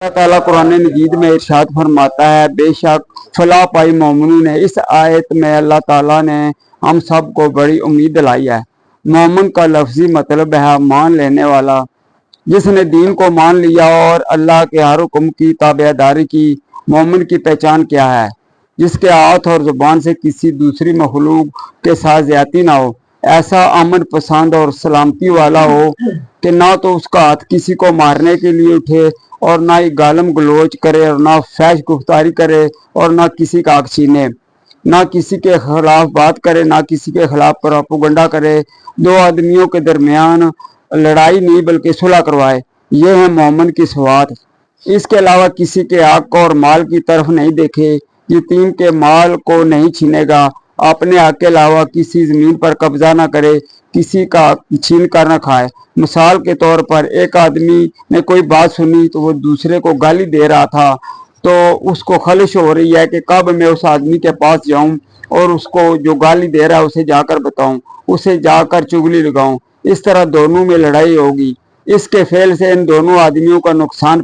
अल्लाह ताला कुरान मजीद में इरशाद फरमाता है, बेशक फलाह पाई मोमिनों ने। इस आयत में अल्लाह ताला ने हम सब को बड़ी उम्मीद दिलाई है। मोमिन का लफ्जी मतलब है मान लेने वाला, जिसने दीन को मान लिया और अल्लाह के हर हुक्म की ताबेदारी की। मोमिन की पहचान क्या है? जिसके हाथ और जुबान से किसी दूसरी मखलूक के साथ ज्यादती ना हो, ऐसा अमन पसंद और सलामती वाला हो कि ना तो उसका हाथ किसी को मारने के लिए उठे और ना ही गालम गलोच करे और ना फैश गुफ्तारी करे और ना किसी का हक छीने, ना किसी के खिलाफ बात करे, ना किसी के खिलाफ प्रोपेगेंडा करे। दो आदमियों के दरमियान लड़ाई नहीं बल्कि सुलह करवाए। ये है मोमिन की सवात। इसके अलावा किसी के हक और माल की तरफ नहीं देखे। यतीम के माल को नहीं छीनेगा। अपने हक के अलावा किसी जमीन पर कब्जा ना करे, किसी का छीन कर न खाए। मिसाल के तौर पर एक आदमी ने कोई बात सुनी तो वो दूसरे को गाली दे रहा था, तो उसको खलिश हो रही है कि कब मैं उस आदमी के पास जाऊं और उसको जो गाली दे रहा है उसे जाकर बताऊं, उसे जाकर चुगली लगाऊं। इस तरह दोनों में लड़ाई होगी। इसके फेल से इन दोनों आदमियों का नुकसान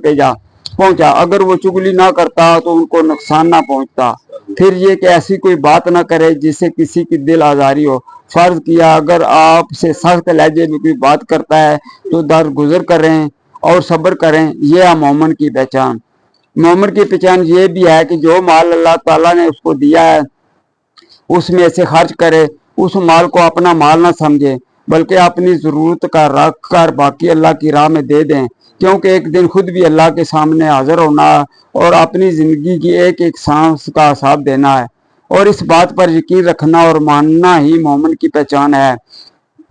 पहुंचा। अगर वो चुगली ना करता तो उनको नुकसान ना पहुंचता। फिर ये कि ऐसी कोई बात ना करे जिससे किसी की दिल आजारी हो। फर्ज किया अगर आपसे सख्त लहजे में कोई बात करता है तो दरगुजर करें और सब्र करें। यह है मोमिन की पहचान। मोमिन की पहचान ये भी है कि जो माल अल्लाह ताला ने उसको दिया है उसमें से खर्च करे। उस माल को अपना माल ना समझे बल्कि अपनी जरूरत का रख कर बाकी अल्लाह की राह में दे दें, क्योंकि एक दिन खुद भी अल्लाह के सामने हाजिर होना और अपनी जिंदगी की एक एक सांस का हिसाब देना है। और इस बात पर यकीन रखना और मानना ही मोमिन की पहचान है।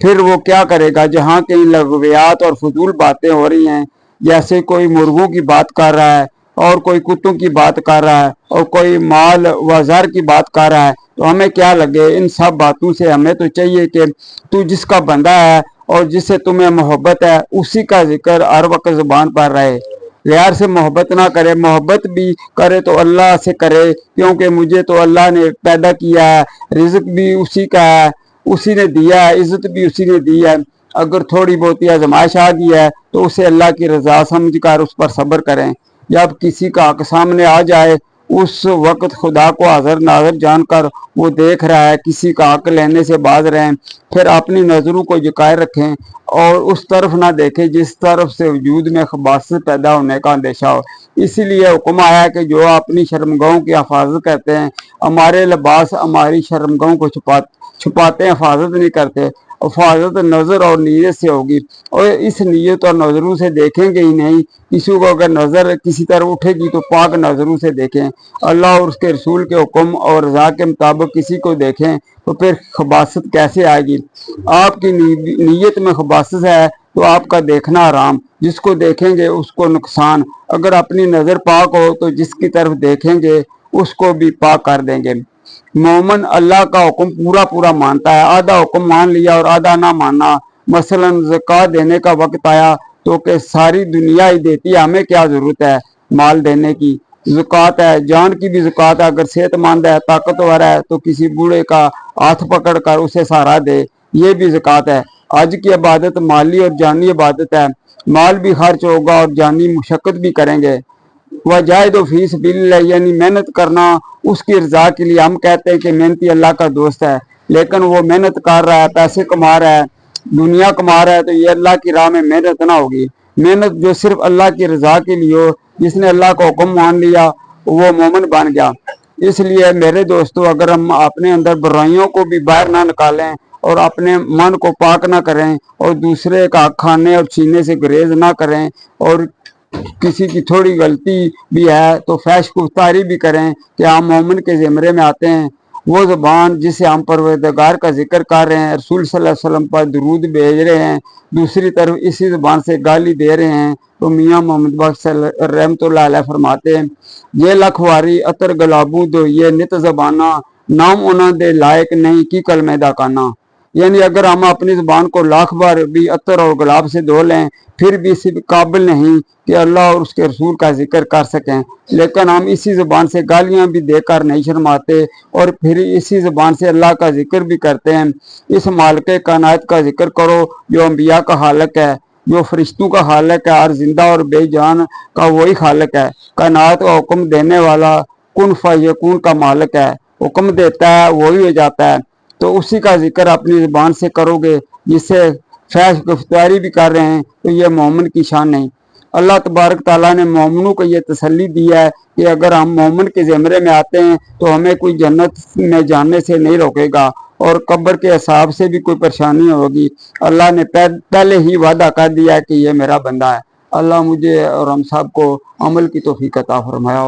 फिर वो क्या करेगा जहाँ कहीं लग़वियात और फजूल बातें हो रही हैं, जैसे कोई मुर्गों की बात कर रहा है और कोई कुत्तों की बात कर रहा है और कोई माल व ज़र की बात कर रहा है, तो हमें क्या लगे। इन सब बातों से हमें तो चाहिए कि तू जिसका बंदा है और जिससे तुम्हें मोहब्बत है उसी का जिक्र हर वक्त जुबान पर रहे। गैर से मोहब्बत ना करे, मोहब्बत भी करे तो अल्लाह से करे, क्योंकि मुझे तो अल्लाह ने पैदा किया है, रिज़्क भी उसी का है, उसी ने दिया है, इज्जत भी उसी ने दी है। अगर थोड़ी बहुत आजमाइश आ गई है तो उसे अल्लाह की रजा समझ कर उस पर सब्र करें। जब किसी का हक सामने आ जाए उस वक्त खुदा को हाजिर नाजिर जानकर वो देख रहा है, किसी का हक लेने से बाज रहें। फिर अपनी नज़रों को झुकाए रखें और उस तरफ ना देखें जिस तरफ से वजूद में खबासत पैदा होने का अंदेशा हो। इसीलिए हुक्म आया कि जो अपनी शर्मगाहों की हिफाजत करते हैं, हमारे लिबास हमारी शर्मगाहों को छुपाते हैं, हिफाजत नहीं करते। हिफाजत नज़र और नीयत से होगी, और इस नीयत और नज़रों से देखेंगे ही नहीं। किसी को अगर नज़र किसी तरफ उठेगी तो पाक नज़रों से देखें। अल्लाह और उसके रसूल के हुक्म और रज़ा के मुताबिक किसी को देखें तो फिर खबासत कैसे आएगी। आपकी नीयत में खबासत है तो आपका देखना आराम, जिसको देखेंगे उसको नुकसान। अगर अपनी नज़र पाक हो तो जिसकी तरफ देखेंगे उसको भी पाक कर देंगे। मोमिन अल्लाह का हुक्म पूरा पूरा मानता है। आधा हुक्म मान लिया और आधा ना माना। मसलन ज़कात देने का वक्त आया तो कि सारी दुनिया ही देती है, हमें क्या जरूरत है माल देने की। ज़कात है, जान की भी ज़कात है। अगर सेहतमंद है, ताकतवर है तो किसी बूढ़े का हाथ पकड़ कर उसे सहारा दे, ये भी ज़कात है। हज की इबादत माली और जानी इबादत है। माल भी खर्च होगा और जानी मुशक्कत भी करेंगे। वजाहिद फीस बिल, यानी मेहनत करना उसकी रजा के लिए। हम कहते हैं कि मेहनती अल्लाह का दोस्त है, लेकिन वो मेहनत कर रहा है, पैसे कमा रहा है, दुनिया कमा रहा है, तो ये अल्लाह की राह में मेहनत ना होगी। मेहनत जो सिर्फ अल्लाह की रजा के लिए हो, जिसने अल्लाह का हुक्म मान लिया वो मोमिन बन गया। इसलिए मेरे दोस्तों, अगर हम अपने अंदर बुराइयों को भी बाहर ना निकालें और अपने मन को पाक ना करें और दूसरे का खाने और छीनने से गुरेज ना करें, और किसी की थोड़ी गलती भी है तो फैश गुफ्तारी भी करें कि हम मोमिन के ज़िमरे में आते हैं। वो ज़बान जिसे हम परवरदिगार का जिक्र कर रहे हैं, रसूल सल्लल्लाहु अलैहि वसल्लम पर दुरूद भेज रहे हैं, दूसरी तरफ इसी ज़बान से गाली दे रहे हैं, तो मियाँ मोहम्मद बख्श रहमतुल्लाह अलैह फरमाते हैं, ये लखवारी अतर गलाबू दो ये नित ज़बाना नाम उन्हों दे लायक नहीं की कलमे दा काना। यानी अगर हम अपनी ज़बान को लाख बार भी अतर और गुलाब से धो लें फिर भी इसी काबिल नहीं कि अल्लाह और उसके रसूल का जिक्र कर सकें। लेकिन हम इसी ज़बान से गालियां भी देकर नहीं शर्माते और फिर इसी ज़बान से अल्लाह का जिक्र भी करते हैं। इस मालिक कायनात का जिक्र करो जो अंबिया का खालिक है। جو فرشتوں کا خالق ہے اور زندہ اور بے جان کا وہی خالق ہے، کائنات کا حکم دینے والا، کن فیکون کا مالک ہے، حکم دیتا ہے وہی ہو جاتا ہے۔ تو اسی کا ذکر اپنی زبان سے کرو گے، جس سے فیض گفتاری بھی کر رہے ہیں، تو یہ مومن کی شان نہیں۔ اللہ تبارک تعالیٰ نے مومنوں کو یہ تسلی دی ہے کہ اگر ہم مومن کے زمرے میں آتے ہیں تو ہمیں کوئی جنت میں جانے سے نہیں روکے گا، اور قبر کے حساب سے بھی کوئی پریشانی ہوگی۔ اللہ نے پہلے ہی وعدہ کر دیا کہ یہ میرا بندہ ہے۔ اللہ مجھے اور ہم سب کو عمل کی توفیق عطا فرمایا۔